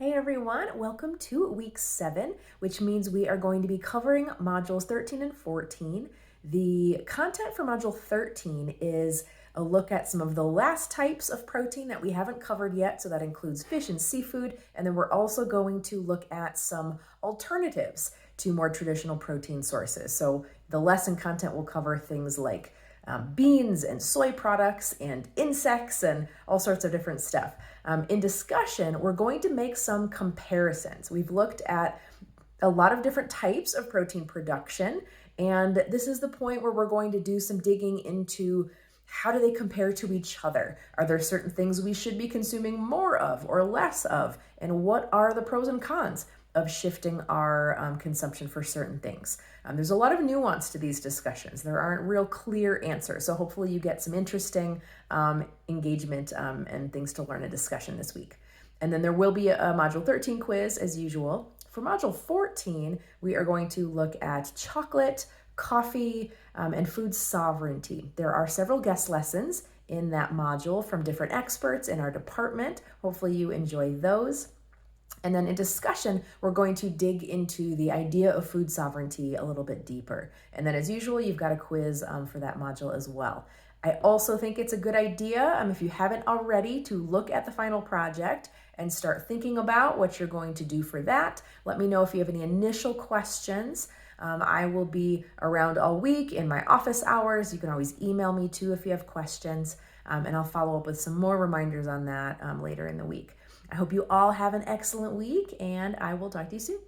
Hey everyone, welcome to week 7, which means we are going to be covering modules 13 and 14. The content for module 13 is a look at some of the last types of protein that we haven't covered yet, so that includes fish and seafood, and then we're also going to look at some alternatives to more traditional protein sources. So the lesson content will cover things like beans and soy products and insects and all sorts of different stuff. In discussion, we're going to make some comparisons. We've looked at a lot of different types of protein production, and this is the point where we're going to do some digging into how do they compare to each other? Are there certain things we should be consuming more of or less of? And what are the pros and cons of shifting our consumption for certain things? There's a lot of nuance to these discussions. There aren't real clear answers. So hopefully you get some interesting engagement and things to learn in discussion this week. And then there will be a Module 13 quiz as usual. For Module 14, we are going to look at chocolate, coffee, and food sovereignty. There are several guest lessons in that module from different experts in our department. Hopefully you enjoy those. And then in discussion, we're going to dig into the idea of food sovereignty a little bit deeper. And then as usual, you've got a quiz for that module as well. I also think it's a good idea, if you haven't already, to look at the final project and start thinking about what you're going to do for that. Let me know if you have any initial questions. I will be around all week in my office hours. You can always email me too if you have questions, and I'll follow up with some more reminders on that later in the week. I hope you all have an excellent week, and I will talk to you soon.